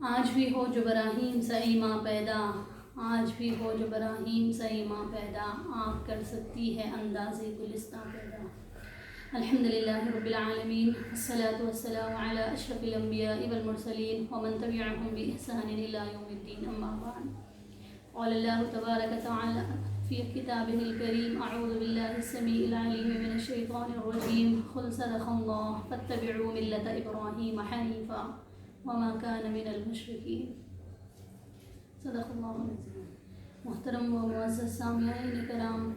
آج بھی ہو جو براہیم سا ایماں پیدا، آج بھی ہو جو براہیم سا ایماں پیدا، آنکھ کر سکتی ہے انداز گلستاں پیدا۔ الحمدللہ رب العالمین، والصلاة والسلام علی اشرف الانبیاء والمرسلین ومن تبعهم بإحسان الى یوم الدین، اما بعد۔ قال اللہ تبارک وتعالی فی کتابہ الکریم، اعوذ باللہ السمیع العلیم من الشیطان الرجیم، قل صدق اللہ فاتبعوا ملۃ ابراہیم حنیفا وما كان من المشرکین۔ صدق اللہ العظیم۔ محترم و معزز سامعین کرام،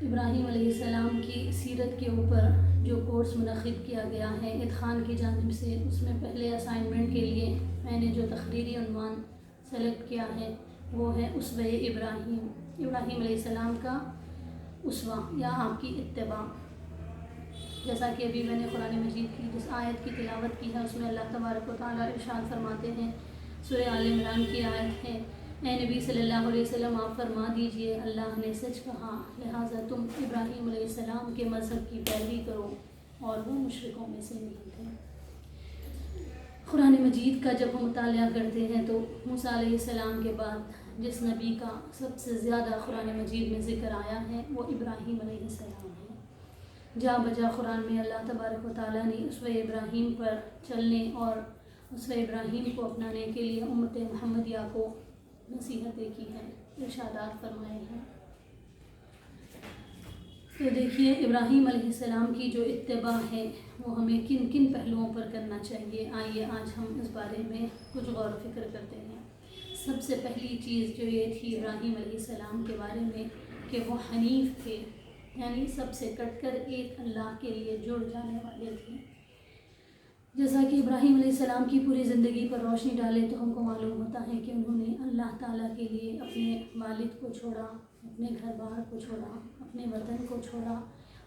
ابراہیم علیہ السلام کی سیرت کے اوپر جو کورس منعقد کیا گیا ہے ادخان کی جانب سے، اس میں پہلے اسائنمنٹ کے لیے میں نے جو تقریری عنوان سلیکٹ کیا ہے وہ ہے اسوہ ابراہیم، ابراہیم علیہ السلام کا اسوہ یا آپ کی اتباع۔ جیسا کہ ابھی میں نے قرآن مجید کی جس آیت کی تلاوت کی ہے اس میں اللہ تبارک و تعالیٰ ارشاد فرماتے ہیں، سورہ آل عمران کی آیت ہے، اے نبی صلی اللہ علیہ وسلم آپ فرما دیجئے اللہ نے سچ کہا، لہٰذا تم ابراہیم علیہ السلام کے مذہب کی پیروی کرو، اور وہ مشرکوں میں سے نہیں تھے۔ قرآن مجید کا جب ہم مطالعہ کرتے ہیں تو موسیٰ علیہ السلام کے بعد جس نبی کا سب سے زیادہ قرآن مجید میں ذکر آیا ہے وہ ابراہیم علیہ السلام ہے۔ جا بجا قرآن میں اللہ تبارک و تعالیٰ نے اسوہ ابراہیم پر چلنے اور اسوہ ابراہیم کو اپنانے کے لیے امت محمدیہ کو نصیحتیں کی ہیں، ارشادات فرمائے ہیں۔ تو دیکھیے ابراہیم علیہ السلام کی جو اتباع ہے وہ ہمیں کن کن پہلوؤں پر کرنا چاہیے، آئیے آج ہم اس بارے میں کچھ غور و فکر کرتے ہیں۔ سب سے پہلی چیز جو یہ تھی ابراہیم علیہ السلام کے بارے میں کہ وہ حنیف تھے، یعنی سب سے کٹ کر ایک اللہ کے لیے جڑ جانے والے تھے۔ جیسا کہ ابراہیم علیہ السلام کی پوری زندگی پر روشنی ڈالے تو ہم کو معلوم ہوتا ہے کہ انہوں نے اللہ تعالیٰ کے لیے اپنے والد کو چھوڑا، اپنے گھر بار کو چھوڑا، اپنے وطن کو چھوڑا،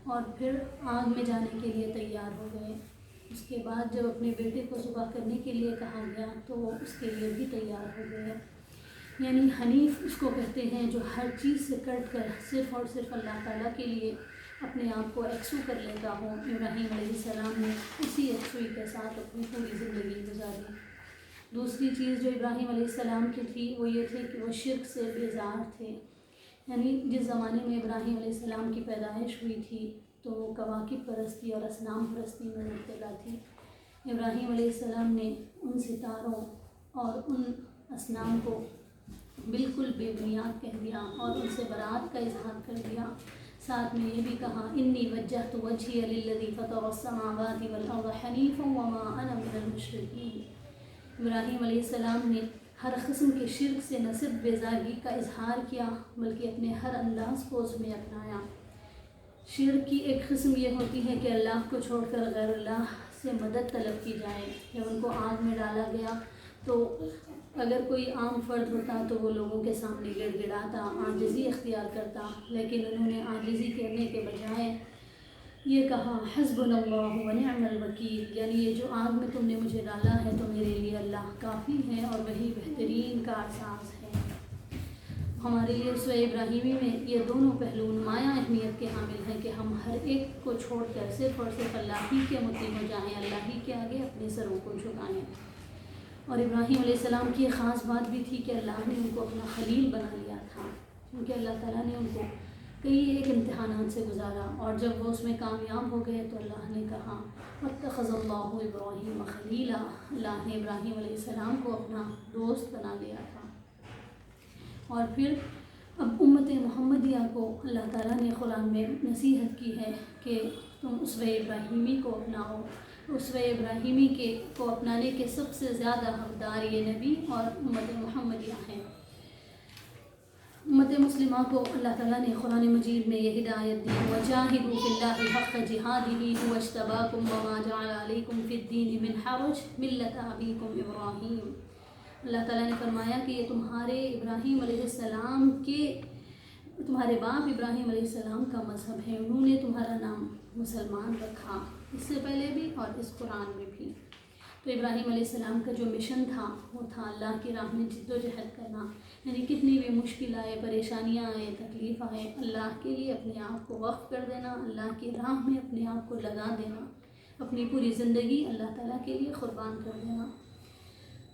اور پھر آگ میں جانے کے لیے تیار ہو گئے۔ اس کے بعد جب اپنے بیٹے کو ذبح کرنے کے لیے کہا گیا تو وہ اس کے لیے بھی تیار ہو گئے۔ یعنی حنیف اس کو کہتے ہیں جو ہر چیز سے کٹ کر صرف اور صرف اللہ تعالیٰ کے لیے اپنے آپ کو یکسو کر لیتا ہو۔ ابراہیم علیہ السلام نے اسی یکسوئی کے ساتھ اپنی پوری زندگی گزاری۔ دوسری چیز جو ابراہیم علیہ السلام کی تھی وہ یہ تھی کہ وہ شرک سے بیزار تھے، یعنی جس زمانے میں ابراہیم علیہ السلام کی پیدائش ہوئی تھی تو وہ کواکب پرستی اور اصنام پرستی میں مبتلا تھی۔ ابراہیم علیہ السلام نے ان ستاروں اور ان اصنام کو بالکل بے بنیاد کہہ دیا اور ان سے برات کا اظہار کر دیا۔ ساتھ میں یہ بھی کہا، انی وجہت وجہی للذی فطر السماوات والارض حنیفا وما انا من المشرکین۔ ابراہیم علیہ السلام نے ہر قسم کے شرک سے نہ صرف بیزاری کا اظہار کیا بلکہ اپنے ہر انداز کو اس میں اپنایا۔ شرک کی ایک قسم یہ ہوتی ہے کہ اللہ کو چھوڑ کر غیر اللہ سے مدد طلب کی جائے۔ جب ان کو آگ میں ڈالا گیا تو اگر کوئی عام فرد ہوتا تو وہ لوگوں کے سامنے گڑ گڑاتا، عاجزی اختیار کرتا، لیکن انہوں نے عاجزی کرنے کے بجائے یہ کہا، حسبنا اللہ ونعم الوکیل، یعنی یہ جو آگ میں تم نے مجھے ڈالا ہے تو میرے لیے اللہ کافی ہے اور وہی بہترین کا احساس ہے۔ ہمارے لیے اسوہ ابراہیمی میں یہ دونوں پہلو نمایاں اہمیت کے حامل ہیں کہ ہم ہر ایک کو چھوڑ کر صرف اور صرف اللہ ہی کے مطیع ہو جائیں، اللہ ہی کے آگے اپنے سروں کو جھکائیں۔ اور ابراہیم علیہ السلام کی ایک خاص بات بھی تھی کہ اللہ نے ان کو اپنا خلیل بنا لیا تھا، کیونکہ اللہ تعالیٰ نے ان کو کئی ایک امتحانات سے گزارا، اور جب وہ اس میں کامیاب ہو گئے تو اللہ نے کہا، واتخذ اللہ ابراہیم خلیلا، اللہ نے ابراہیم علیہ السلام کو اپنا دوست بنا لیا تھا۔ اور پھر اب امت محمدیہ کو اللہ تعالیٰ نے قرآن میں نصیحت کی ہے کہ تم اسوہ ابراہیمی کو اپناؤ۔ اسوہ ابراہیمی کو اپنانے کے سب سے زیادہ حقدار یہ نبی اور امت محمدیہ ہیں۔ امت مسلمہ کو اللہ تعالیٰ نے قرآن مجید میں یہ ہدایت دی، وَجَاهِدُوا فِي اللَّهِ حَقَّ جِهَادِهِ هُوَ اجْتَبَاكُمْ وَمَا جَعَلَ عَلَيْكُمْ فِي الدِّينِ مِنْ حَرَجٍ مِلَّةَ أَبِيكُمْ إِبْرَاهِيمَ۔ اللہ تعالیٰ نے فرمایا کہ یہ تمہارے ابراہیم علیہ السلام کے تمہارے باپ ابراہیم علیہ السلام کا مذہب ہے، انہوں نے تمہارا نام مسلمان رکھا، اس سے پہلے بھی اور اس قرآن میں بھی۔ تو ابراہیم علیہ السلام کا جو مشن تھا وہ تھا اللہ کی راہ میں جد و جہد کرنا، یعنی کتنی بھی مشکل آئے، پریشانیاں آئے، تکلیف آئے، اللہ کے لیے اپنے آپ کو وقف کر دینا، اللہ کی راہ میں اپنے آپ کو لگا دینا، اپنی پوری زندگی اللہ تعالیٰ کے لیے قربان کر دینا۔